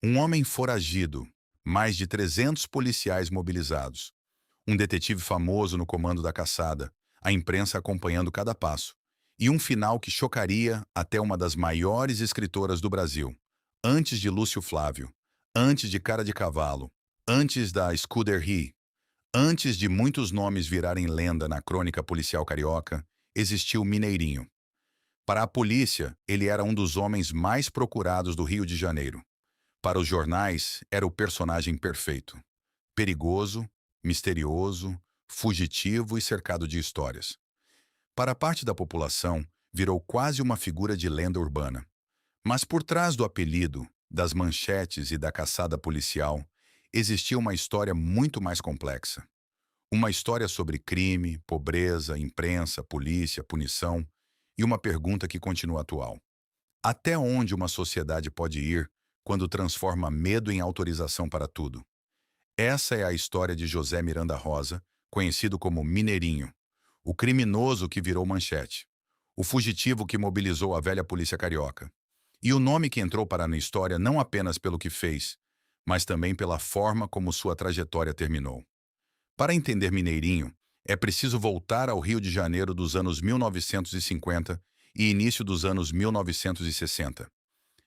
Um homem foragido, mais de 300 policiais mobilizados, um detetive famoso no comando da caçada, a imprensa acompanhando cada passo, e um final que chocaria até uma das maiores escritoras do Brasil, antes de Lúcio Flávio, antes de Cara de Cavalo, antes da Scuderi, antes de muitos nomes virarem lenda na crônica policial carioca, existiu Mineirinho. Para a polícia, ele era um dos homens mais procurados do Rio de Janeiro. Para os jornais, era o personagem perfeito. Perigoso, misterioso, fugitivo e cercado de histórias. Para parte da população, virou quase uma figura de lenda urbana. Mas por trás do apelido, das manchetes e da caçada policial, existia uma história muito mais complexa. Uma história sobre crime, pobreza, imprensa, polícia, punição e uma pergunta que continua atual. Até onde uma sociedade pode ir quando transforma medo em autorização para tudo? Essa é a história de José Miranda Rosa, conhecido como Mineirinho, o criminoso que virou manchete, o fugitivo que mobilizou a velha polícia carioca, e o nome que entrou para a história não apenas pelo que fez, mas também pela forma como sua trajetória terminou. Para entender Mineirinho, é preciso voltar ao Rio de Janeiro dos anos 1950 e início dos anos 1960.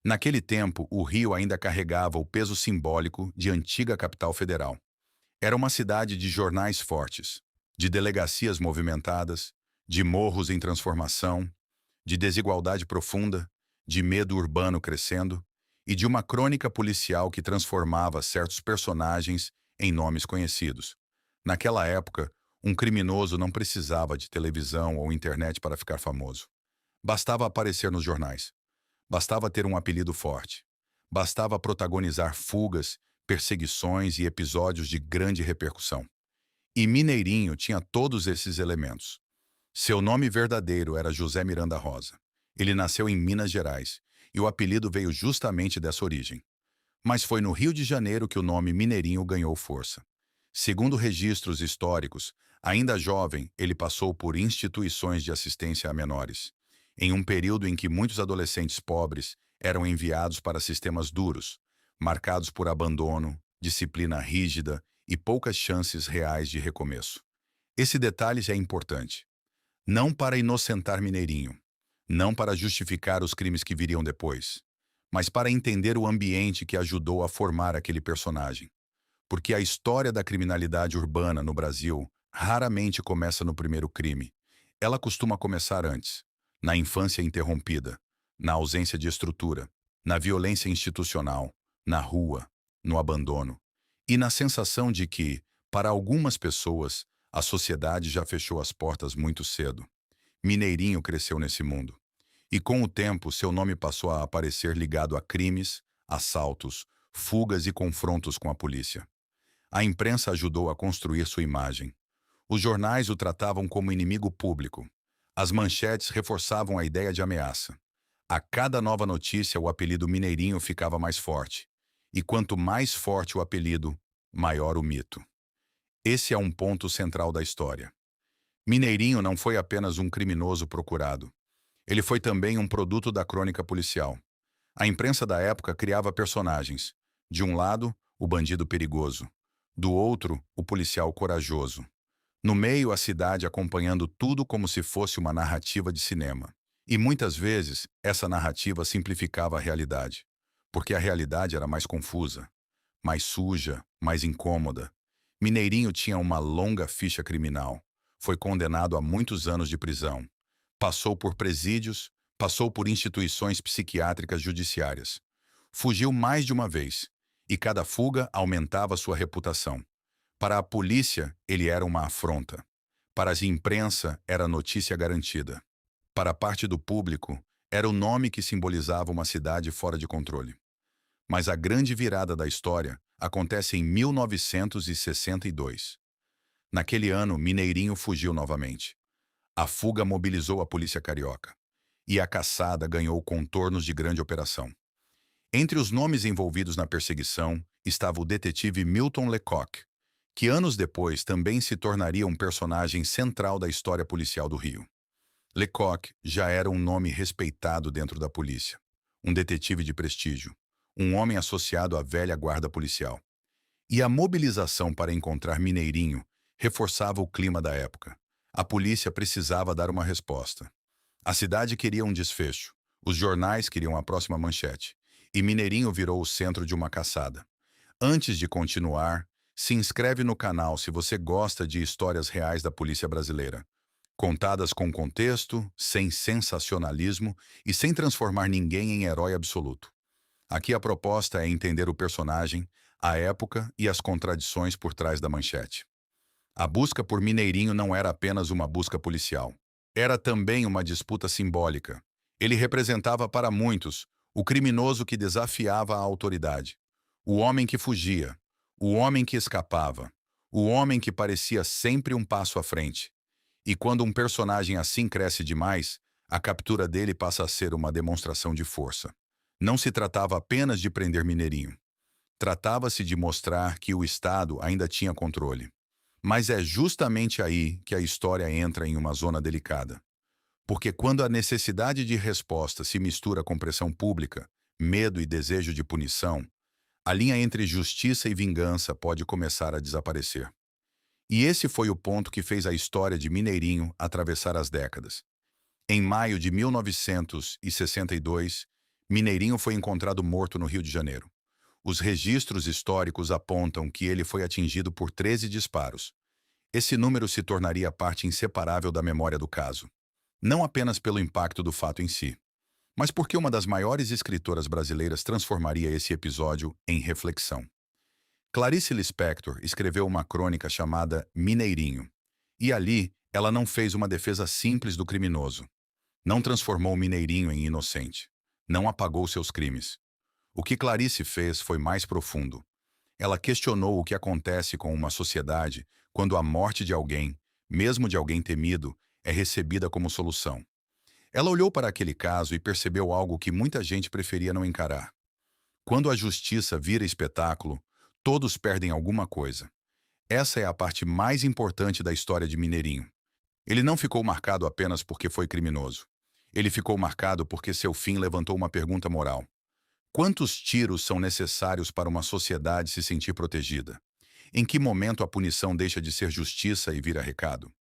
Naquele tempo, o Rio ainda carregava o peso simbólico de antiga capital federal. Era uma cidade de jornais fortes, de delegacias movimentadas, de morros em transformação, de desigualdade profunda, de medo urbano crescendo e de uma crônica policial que transformava certos personagens em nomes conhecidos. Naquela época, um criminoso não precisava de televisão ou internet para ficar famoso. Bastava aparecer nos jornais. Bastava ter um apelido forte. Bastava protagonizar fugas, perseguições e episódios de grande repercussão. E Mineirinho tinha todos esses elementos. Seu nome verdadeiro era José Miranda Rosa. Ele nasceu em Minas Gerais, e o apelido veio justamente dessa origem. Mas foi no Rio de Janeiro que o nome Mineirinho ganhou força. Segundo registros históricos, ainda jovem, ele passou por instituições de assistência a menores, em um período em que muitos adolescentes pobres eram enviados para sistemas duros, marcados por abandono, disciplina rígida e poucas chances reais de recomeço. Esse detalhe é importante. Não para inocentar Mineirinho, não para justificar os crimes que viriam depois, mas para entender o ambiente que ajudou a formar aquele personagem. Porque a história da criminalidade urbana no Brasil raramente começa no primeiro crime. Ela costuma começar antes, na infância interrompida, na ausência de estrutura, na violência institucional, na rua, no abandono e na sensação de que, para algumas pessoas, a sociedade já fechou as portas muito cedo. Mineirinho cresceu nesse mundo. E com o tempo, seu nome passou a aparecer ligado a crimes, assaltos, fugas e confrontos com a polícia. A imprensa ajudou a construir sua imagem. Os jornais o tratavam como inimigo público. As manchetes reforçavam a ideia de ameaça. A cada nova notícia, o apelido Mineirinho ficava mais forte. E quanto mais forte o apelido, maior o mito. Esse é um ponto central da história. Mineirinho não foi apenas um criminoso procurado. Ele foi também um produto da crônica policial. A imprensa da época criava personagens. De um lado, o bandido perigoso. Do outro, o policial corajoso. No meio, a cidade acompanhando tudo como se fosse uma narrativa de cinema. E muitas vezes, essa narrativa simplificava a realidade. Porque a realidade era mais confusa, mais suja, mais incômoda. Mineirinho tinha uma longa ficha criminal. Foi condenado a muitos anos de prisão. Passou por presídios, passou por instituições psiquiátricas judiciárias. Fugiu mais de uma vez, e cada fuga aumentava sua reputação. Para a polícia, ele era uma afronta. Para a imprensa, era notícia garantida. Para a parte do público, era o nome que simbolizava uma cidade fora de controle. Mas a grande virada da história acontece em 1962. Naquele ano, Mineirinho fugiu novamente. A fuga mobilizou a polícia carioca. E a caçada ganhou contornos de grande operação. Entre os nomes envolvidos na perseguição estava o detetive Milton Lecoq, que anos depois também se tornaria um personagem central da história policial do Rio. Lecoq já era um nome respeitado dentro da polícia, um detetive de prestígio, um homem associado à velha guarda policial. E a mobilização para encontrar Mineirinho reforçava o clima da época. A polícia precisava dar uma resposta. A cidade queria um desfecho. Os jornais queriam a próxima manchete. E Mineirinho virou o centro de uma caçada. Antes de continuar, se inscreve no canal se você gosta de histórias reais da polícia brasileira. Contadas com contexto, sem sensacionalismo e sem transformar ninguém em herói absoluto. Aqui a proposta é entender o personagem, a época e as contradições por trás da manchete. A busca por Mineirinho não era apenas uma busca policial. Era também uma disputa simbólica. Ele representava para muitos o criminoso que desafiava a autoridade, o homem que fugia, o homem que escapava, o homem que parecia sempre um passo à frente. E quando um personagem assim cresce demais, a captura dele passa a ser uma demonstração de força. Não se tratava apenas de prender Mineirinho. Tratava-se de mostrar que o Estado ainda tinha controle. Mas é justamente aí que a história entra em uma zona delicada. Porque quando a necessidade de resposta se mistura com pressão pública, medo e desejo de punição, a linha entre justiça e vingança pode começar a desaparecer. E esse foi o ponto que fez a história de Mineirinho atravessar as décadas. Em maio de 1962, Mineirinho foi encontrado morto no Rio de Janeiro. Os registros históricos apontam que ele foi atingido por 13 disparos. Esse número se tornaria parte inseparável da memória do caso. Não apenas pelo impacto do fato em si, mas porque uma das maiores escritoras brasileiras transformaria esse episódio em reflexão. Clarice Lispector escreveu uma crônica chamada Mineirinho. E ali, ela não fez uma defesa simples do criminoso. Não transformou Mineirinho em inocente. Não apagou seus crimes. O que Clarice fez foi mais profundo. Ela questionou o que acontece com uma sociedade quando a morte de alguém, mesmo de alguém temido, é recebida como solução. Ela olhou para aquele caso e percebeu algo que muita gente preferia não encarar. Quando a justiça vira espetáculo, todos perdem alguma coisa. Essa é a parte mais importante da história de Mineirinho. Ele não ficou marcado apenas porque foi criminoso. Ele ficou marcado porque seu fim levantou uma pergunta moral. Quantos tiros são necessários para uma sociedade se sentir protegida? Em que momento a punição deixa de ser justiça e vira recado?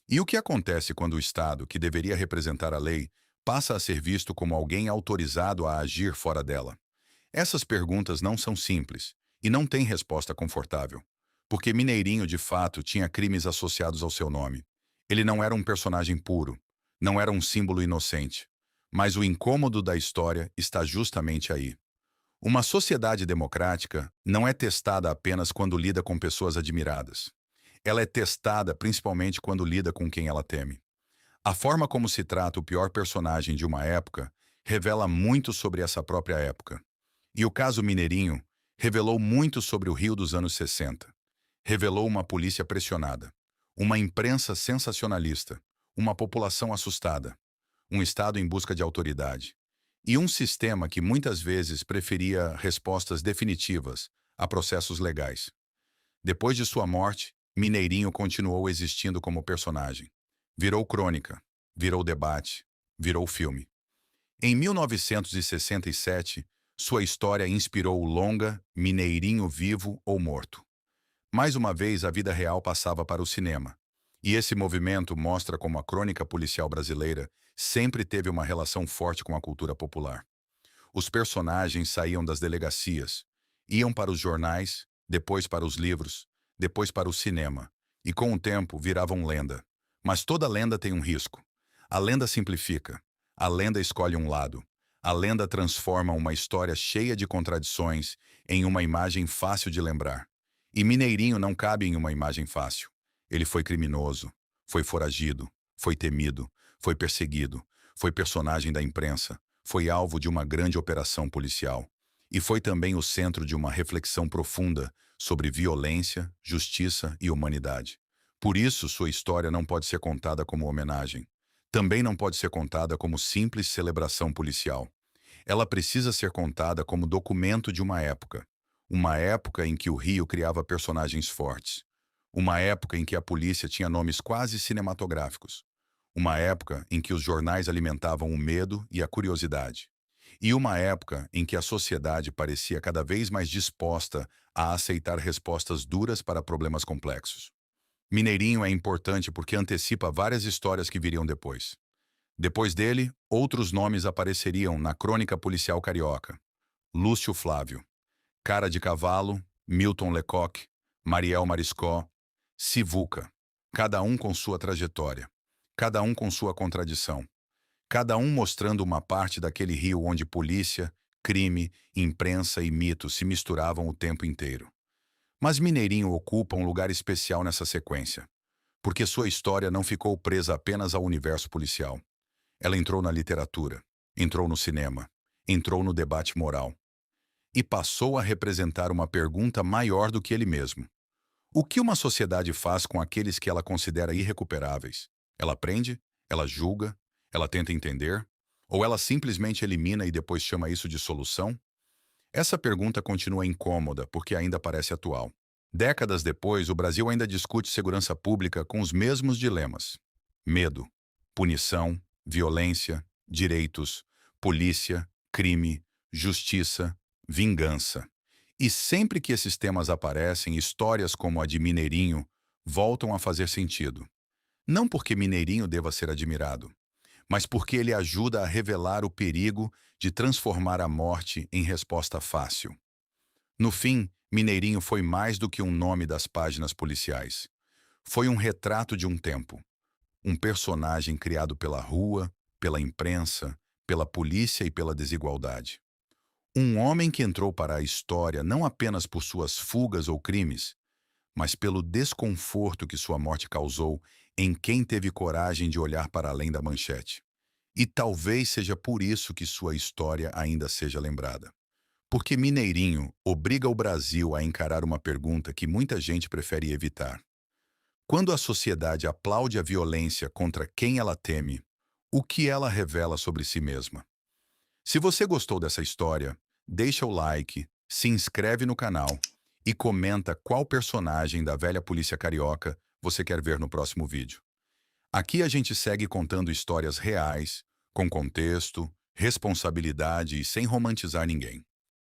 E o que acontece quando o Estado, que deveria representar a lei, passa a ser visto como alguém autorizado a agir fora dela? Essas perguntas não são simples e não têm resposta confortável, porque Mineirinho, de fato, tinha crimes associados ao seu nome. Ele não era um personagem puro, não era um símbolo inocente, mas o incômodo da história está justamente aí. Uma sociedade democrática não é testada apenas quando lida com pessoas admiradas. Ela é testada principalmente quando lida com quem ela teme. A forma como se trata o pior personagem de uma época revela muito sobre essa própria época. E o caso Mineirinho revelou muito sobre o Rio dos anos 60. Revelou uma polícia pressionada, uma imprensa sensacionalista, uma população assustada, um Estado em busca de autoridade. E um sistema que muitas vezes preferia respostas definitivas a processos legais. Depois de sua morte, Mineirinho continuou existindo como personagem. Virou crônica, virou debate, virou filme. Em 1967, sua história inspirou o longa Mineirinho Vivo ou Morto. Mais uma vez, a vida real passava para o cinema. E esse movimento mostra como a crônica policial brasileira sempre teve uma relação forte com a cultura popular. Os personagens saíam das delegacias, iam para os jornais, depois para os livros, depois para o cinema, e com o tempo viravam lenda. Mas toda lenda tem um risco. A lenda simplifica, a lenda escolhe um lado, a lenda transforma uma história cheia de contradições em uma imagem fácil de lembrar. E Mineirinho não cabe em uma imagem fácil. Ele foi criminoso, foi foragido, foi temido, foi perseguido, foi personagem da imprensa, foi alvo de uma grande operação policial. E foi também o centro de uma reflexão profunda sobre violência, justiça e humanidade. Por isso, sua história não pode ser contada como homenagem. Também não pode ser contada como simples celebração policial. Ela precisa ser contada como documento de uma época em que o Rio criava personagens fortes, uma época em que a polícia tinha nomes quase cinematográficos, uma época em que os jornais alimentavam o medo e a curiosidade. e uma época em que a sociedade parecia cada vez mais disposta a aceitar respostas duras para problemas complexos. Mineirinho é importante porque antecipa várias histórias que viriam depois. Depois dele, outros nomes apareceriam na crônica policial carioca. Lúcio Flávio, Cara de Cavalo, Milton Lecoq, Mariel Mariscó, Sivuca, cada um com sua trajetória, cada um com sua contradição, cada um mostrando uma parte daquele rio onde polícia, crime, imprensa e mito se misturavam o tempo inteiro. Mas Mineirinho ocupa um lugar especial nessa sequência, porque sua história não ficou presa apenas ao universo policial. Ela entrou na literatura, entrou no cinema, entrou no debate moral e passou a representar uma pergunta maior do que ele mesmo. O que uma sociedade faz com aqueles que ela considera irrecuperáveis? Ela prende? Ela julga? Ela tenta entender? Ou ela simplesmente elimina e depois chama isso de solução? Essa pergunta continua incômoda porque ainda parece atual. Décadas depois, o Brasil ainda discute segurança pública com os mesmos dilemas: medo, punição, violência, direitos, polícia, crime, justiça, vingança. E sempre que esses temas aparecem, histórias como a de Mineirinho voltam a fazer sentido. Não porque Mineirinho deva ser admirado, mas porque ele ajuda a revelar o perigo de transformar a morte em resposta fácil. No fim, Mineirinho foi mais do que um nome das páginas policiais. Foi um retrato de um tempo. Um personagem criado pela rua, pela imprensa, pela polícia e pela desigualdade. Um homem que entrou para a história não apenas por suas fugas ou crimes, mas pelo desconforto que sua morte causou em quem teve coragem de olhar para além da manchete. E talvez seja por isso que sua história ainda seja lembrada. Porque Mineirinho obriga o Brasil a encarar uma pergunta que muita gente prefere evitar. Quando a sociedade aplaude a violência contra quem ela teme, o que ela revela sobre si mesma? Se você gostou dessa história, deixa o like, se inscreve no canal e comenta qual personagem da velha polícia carioca você quer ver no próximo vídeo. Aqui a gente segue contando histórias reais, com contexto, responsabilidade e sem romantizar ninguém.